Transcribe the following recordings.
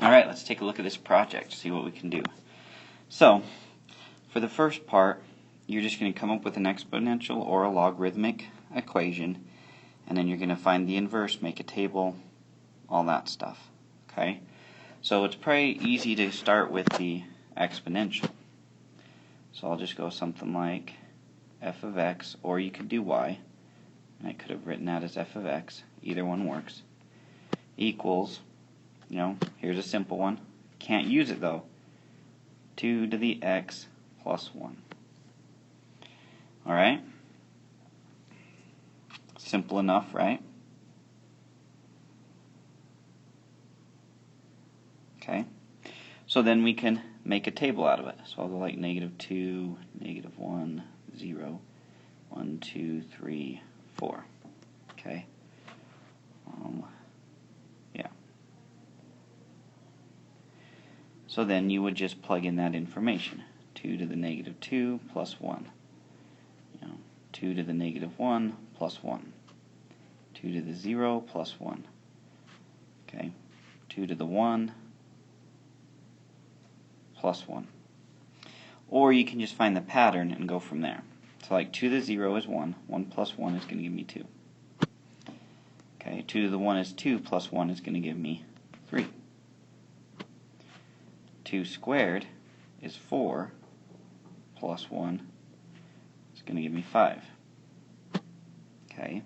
Alright, let's take a look at this project, see what we can do. So, for the first part, you're just going to come up with an exponential or a logarithmic equation, and then you're going to find the inverse, make a table, all that stuff. Okay? So it's pretty easy to start with the exponential. So I'll just go something like f of x, or you could do y. I could have written that as f of x. Either one works. Equals, here's a simple one. Can't use it though. 2 to the x plus 1. Alright? Simple enough, right? Okay. So then we can make a table out of it. So I'll go like -2, -1, 0, 1, 2, 3, 4. Okay. Yeah. So then you would just plug in that information. 2 to the -2 plus 1. 2 to the -1 plus 1. 2 to the 0 plus 1. Okay. 2 to the 1 plus 1. Or you can just find the pattern and go from there. So like 2 to the 0 is 1. 1 plus 1 is going to give me 2. Okay, 2 to the 1 is 2 plus 1 is going to give me 3. 2 squared is 4 plus 1 is going to give me 5. Okay.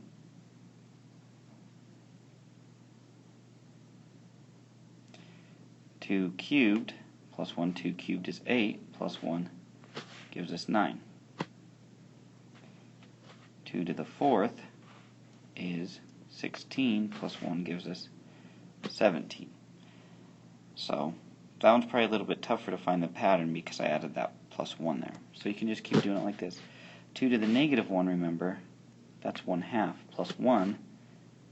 Two cubed plus 1, 2 cubed is 8, plus 1 gives us 9. 2 to the 4th is 16, plus 1 gives us 17. So that one's probably a little bit tougher to find the pattern because I added that plus 1 there. So you can just keep doing it like this. 2 to the -1, remember, that's 1/2, plus 1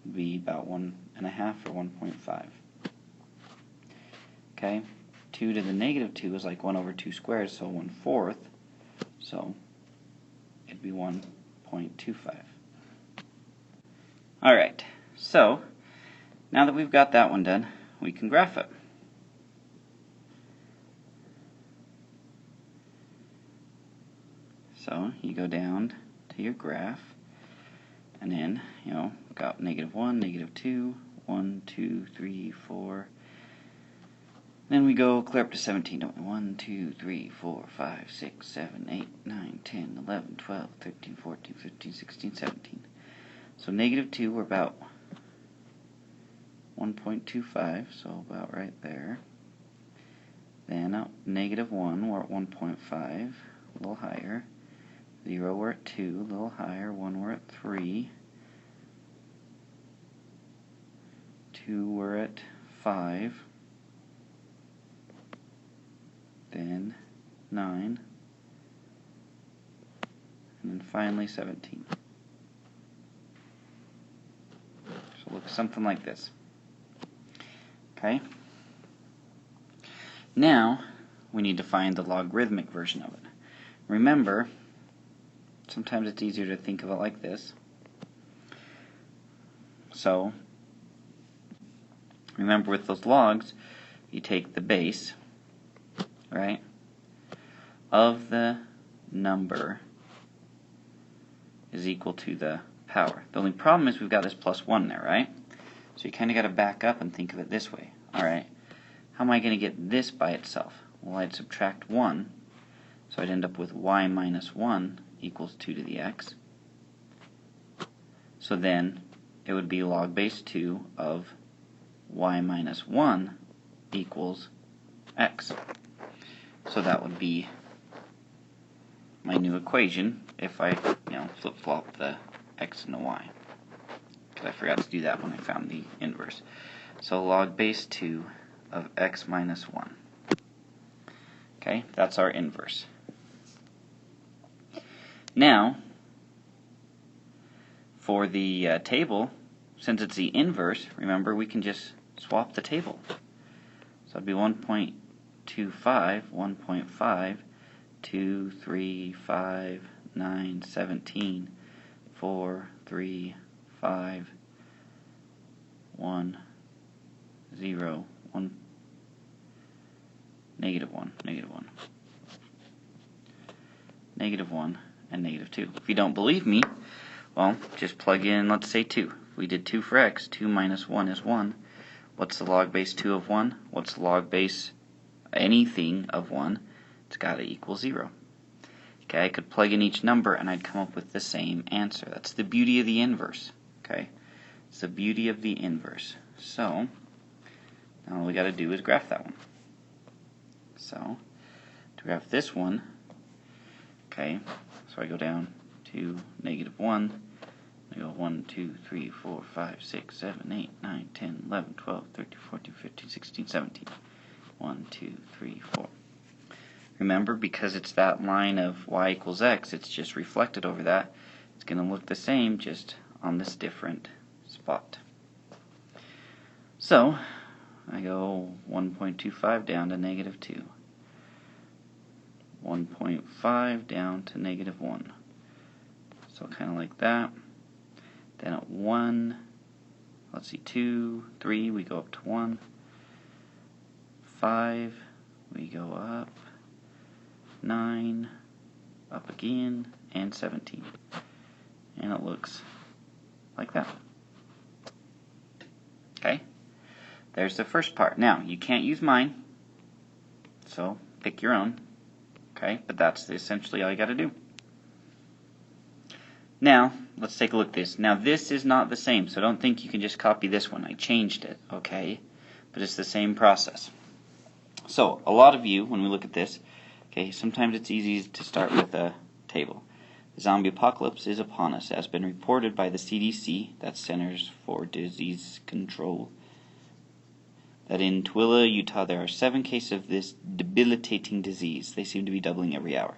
would be about 1.5 or 1.5. Okay, 2 to the -2 is like 1 over 2 squared, so 1/4, so it'd be 1.25. Alright, so now that we've got that one done, we can graph it. So you go down to your graph, and then, got -1, -2, 1, 2, 3, 4. Then we go clear up to 17. 1, 2, 3, 4, 5, 6, 7, 8, 9, 10, 11, 12, 13, 14, 15, 16, 17. So -2, we're about 1.25, so about right there. Then -1, we're at 1.5, a little higher. 0, we're at 2, a little higher. 1, we're at 3. 2, we're at 5. Then 9. And then finally 17. So it looks something like this. Okay? Now, we need to find the logarithmic version of it. Remember, sometimes it's easier to think of it like this. So, remember with those logs, you take the base, right, of the number is equal to the power. The only problem is we've got this plus 1 there, right? So you kind of got to back up and think of it this way. Alright, how am I going to get this by itself? Well, I'd subtract 1, so I'd end up with y minus 1 equals 2 to the x. So then it would be log base 2 of y minus 1 equals x. So that would be my new equation if I flip-flop the x and the y. Because I forgot to do that when I found the inverse. So log base 2 of x minus 1. Okay, that's our inverse. Now, for the table, since it's the inverse, remember we can just swap the table. So it'd be 1.25, 1.5, 2, 3, 5, 9, 17, 4, 3, 5, 1, 0, negative 1, negative 1, negative 1, and negative 2. If you don't believe me, well, just plug in, let's say 2. If we did 2 for x, 2 minus 1 is 1. What's the log base 2 of 1? What's the log base anything of 1? It's got to equal 0. Okay, I could plug in each number and I'd come up with the same answer. That's the beauty of the inverse. Okay, it's the beauty of the inverse. So, now all we got to do is graph that one. So, to graph this one, okay, so I go down to negative 1. I go 1, 2, 3, 4, 5, 6, 7, 8, 9, 10, 11, 12, 13, 14, 15, 16, 17. 1, 2, 3, 4. Remember, because it's that line of y equals x, it's just reflected over that. It's going to look the same, just on this different spot. So, I go 1.25 down to negative 2. 1.5 down to negative 1. So kind of like that. Then at 1, let's see, 2, 3, we go up to 1. 5, we go up. 9, up again, and 17. And it looks like that. Okay? There's the first part. Now, you can't use mine, so pick your own. Okay? But that's essentially all you got to do. Now, let's take a look at this. Now, this is not the same, so don't think you can just copy this one. I changed it, okay? But it's the same process. So, a lot of you, when we look at this, okay, sometimes it's easy to start with a table. The zombie apocalypse is upon us. It has been reported by the CDC, that's Centers for Disease Control, that in Tooele, Utah, there are 7 cases of this debilitating disease. They seem to be doubling every hour.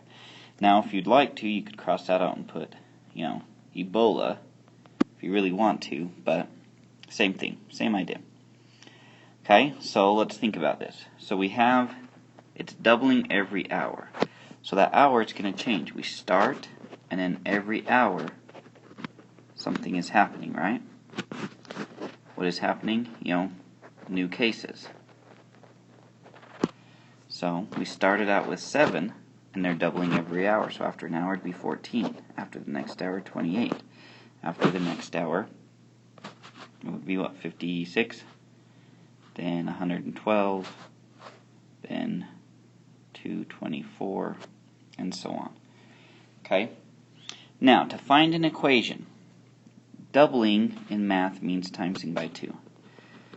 Now, if you'd like to, you could cross that out and put, Ebola, if you really want to, but same thing, same idea. Okay, so let's think about this. So we have, it's doubling every hour. So that hour, it's going to change. We start, and then every hour, something is happening, right? What is happening? New cases. So we started out with 7, and they're doubling every hour. So after an hour, it'd be 14. After the next hour, 28. After the next hour, it would be, 56? Then 112, then 224, and so on. Okay? Now, to find an equation, doubling in math means timesing by 2.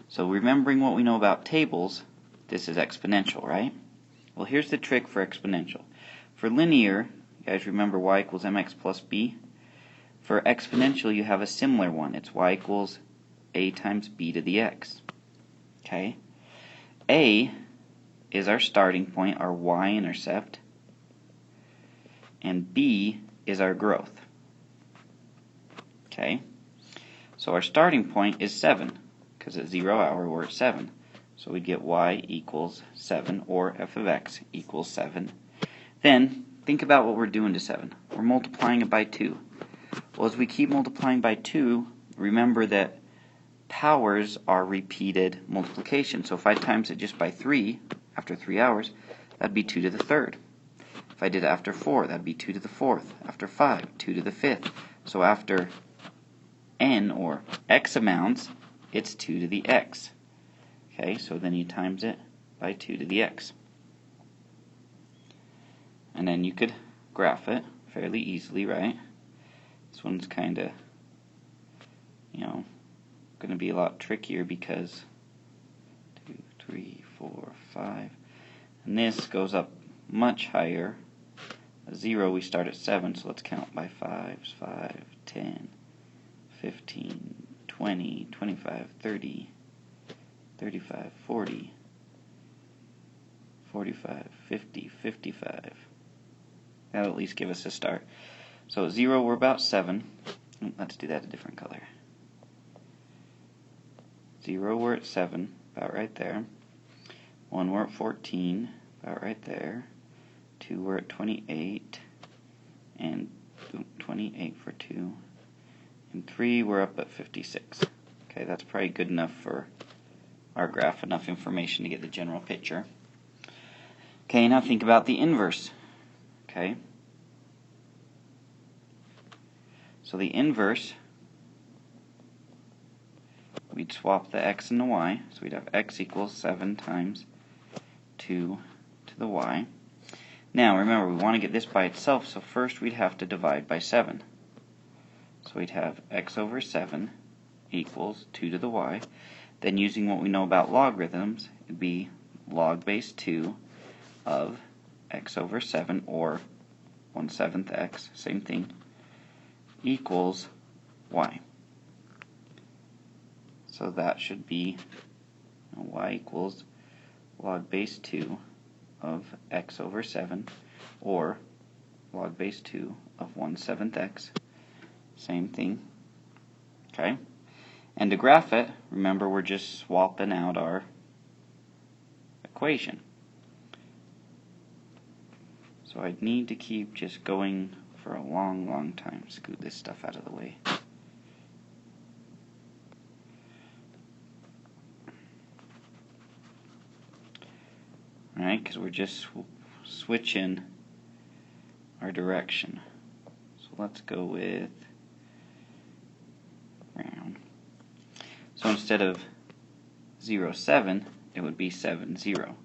So remembering what we know about tables, this is exponential, right? Well, here's the trick for exponential. For linear, you guys remember y equals mx plus b? For exponential, you have a similar one. It's y equals a times b to the x. Okay? A is our starting point, our y-intercept, and b is our growth. Okay? So our starting point is 7, because at 0 hour we're at 7. So we get y equals 7, or f of x equals 7. Then, think about what we're doing to 7. We're multiplying it by 2. Well, as we keep multiplying by 2, remember that powers are repeated multiplication. So if I times it just by 3, after 3 hours, that'd be 2 to the 3rd. If I did it after 4, that'd be 2 to the 4th. After 5, 2 to the 5th. So after n, or x amounts, it's 2 to the x. Okay, so then you times it by 2 to the x. And then you could graph it fairly easily, right? This one's kind of, going to be a lot trickier because 2, 3, 4, 5. And this goes up much higher. A 0, we start at 7, so let's count by 5s. 5, 10, 15, 20, 25, 30, 35, 40, 45, 50, 55. That'll at least give us a start. So 0, we're about 7. Let's do that a different color. 0, we're at 7, about right there. 1, we're at 14, about right there. 2, we're at 28, and 28 for 2. And 3, we're up at 56. Okay, that's probably good enough for our graph, enough information to get the general picture. Okay, now think about the inverse. Okay, so the inverse, we'd swap the x and the y, so we'd have x equals 7 times 2 to the y. Now remember, we want to get this by itself, so first we'd have to divide by 7. So we'd have x over 7 equals 2 to the y. Then using what we know about logarithms, it'd be log base 2 of x over 7, or 1/7 x, same thing, equals y. So that should be y equals log base 2 of x over 7, or log base 2 of 1/7 x, same thing. Okay, and to graph it, remember we're just swapping out our equation. So I need to keep just going for a long time. Scoot this stuff out of the way. Alright, because we're just switching our direction. So let's go with round. So instead of 0, 7, it would be 7, 0.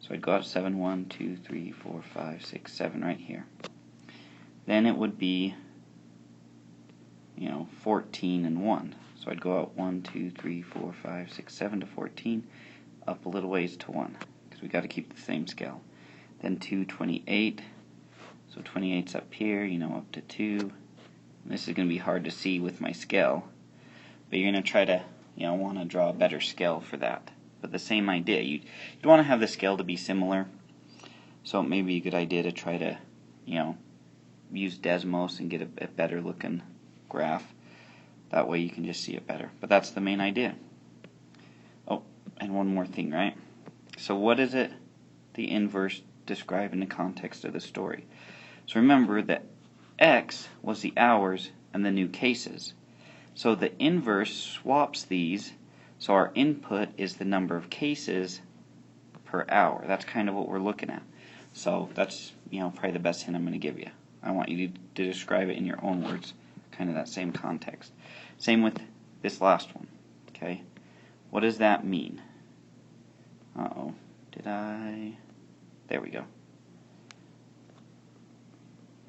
So I'd go out 7, 1, 2, 3, 4, 5, 6, 7 right here. Then it would be, 14 and 1. So I'd go out 1, 2, 3, 4, 5, 6, 7 to 14, up a little ways to 1, because we got to keep the same scale. Then 2, 28. So 28's up here, up to 2. This is going to be hard to see with my scale, but you're going to try to, want to draw a better scale for that. But the same idea, you'd want to have the scale to be similar, so it may be a good idea to try to, use Desmos and get a better looking graph. That way you can just see it better. But that's the main idea. Oh, and one more thing, right? So what is it the inverse describe in the context of the story? So remember that x was the hours and the new cases. So the inverse swaps these, so our input is the number of cases per hour. That's kind of what we're looking at. So that's, probably the best hint I'm going to give you. I want you to describe it in your own words, kind of that same context. Same with this last one. Okay, what does that mean? Uh-oh, there we go.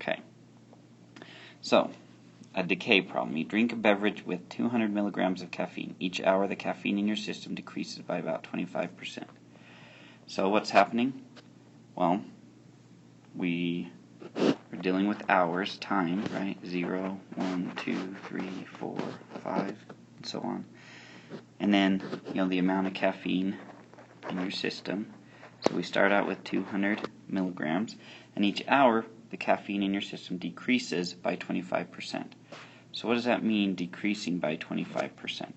Okay, so a decay problem. You drink a beverage with 200 milligrams of caffeine. Each hour the caffeine in your system decreases by about 25%. So what's happening? Well, we are dealing with hours, time, right? 0, 1, 2, 3, 4, 5, and so on. And then, the amount of caffeine in your system. So we start out with 200 milligrams, and each hour the caffeine in your system decreases by 25%. So what does that mean, decreasing by 25%?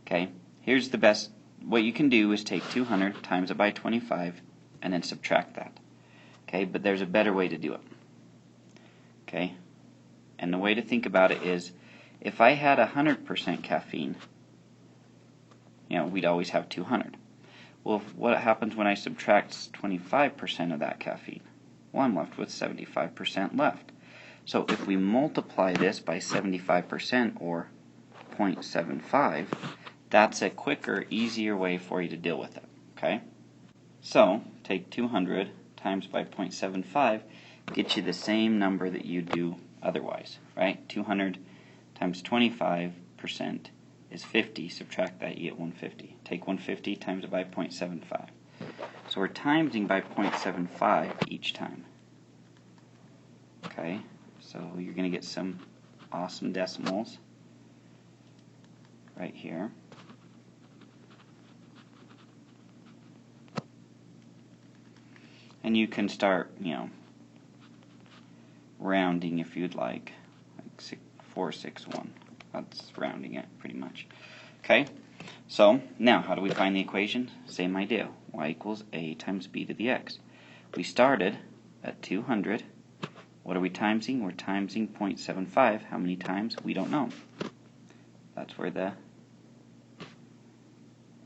Okay, here's the best. What you can do is take 200, times it by 25, and then subtract that. Okay, but there's a better way to do it. Okay, and the way to think about it is, if I had 100% caffeine, we'd always have 200. Well, what happens when I subtract 25% of that caffeine? Well, I'm left with 75% left. So if we multiply this by 75%, or 0.75, that's a quicker, easier way for you to deal with it. Okay? So take 200 times by 0.75, gets you the same number that you do otherwise, right? 200 times 25% is 50. Subtract that, you get 150. Take 150, times it by 0.75. So we're timesing by 0.75 each time. Okay, so you're going to get some awesome decimals right here. And you can start, rounding if you'd like 461. That's rounding it pretty much. Okay, so now how do we find the equation? Same idea. Y equals a times b to the x. We started at 200. What are we timesing? We're timesing 0.75. How many times? We don't know. That's where the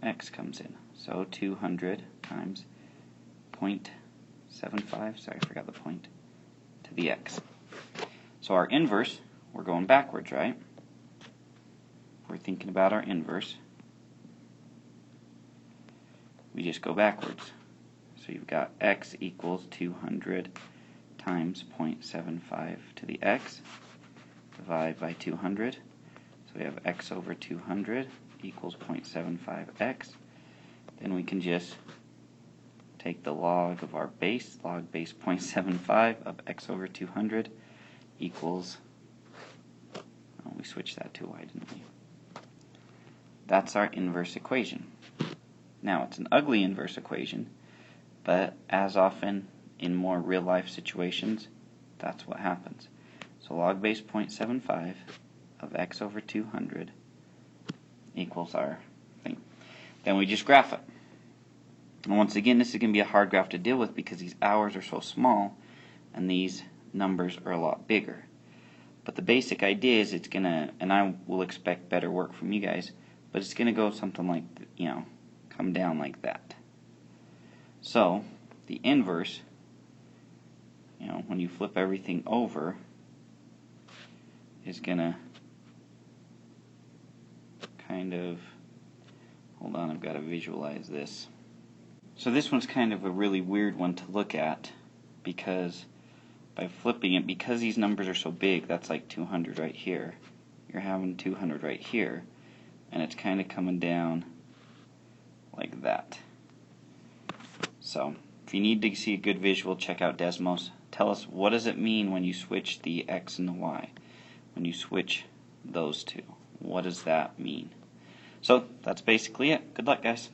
x comes in. So 200 times 0.75, sorry, I forgot the point, to the x. So our inverse, we're going backwards, right? We're thinking about our inverse. We just go backwards. So you've got x equals 200 times 0.75 to the x, divide by 200. So we have x over 200 equals 0.75x. Then we can just take the log of our base, log base 0.75 of x over 200 equals, oh, we switched that to y, didn't we? That's our inverse equation. Now, it's an ugly inverse equation, but as often in more real-life situations, that's what happens. So log base 0.75 of x over 200 equals our thing. Then we just graph it. And once again, this is going to be a hard graph to deal with because these hours are so small and these numbers are a lot bigger. But the basic idea is it's going to, and I will expect better work from you guys, but it's going to go something like, come down like that. So the inverse, when you flip everything over, is going to kind of, hold on, I've got to visualize this. So this one's kind of a really weird one to look at because by flipping it, because these numbers are so big, that's like 200 right here. You're having 200 right here, and it's kind of coming down like that. So if you need to see a good visual, check out Desmos. Tell us, what does it mean when you switch the x and the y? When you switch those two, what does that mean? So that's basically it. Good luck, guys.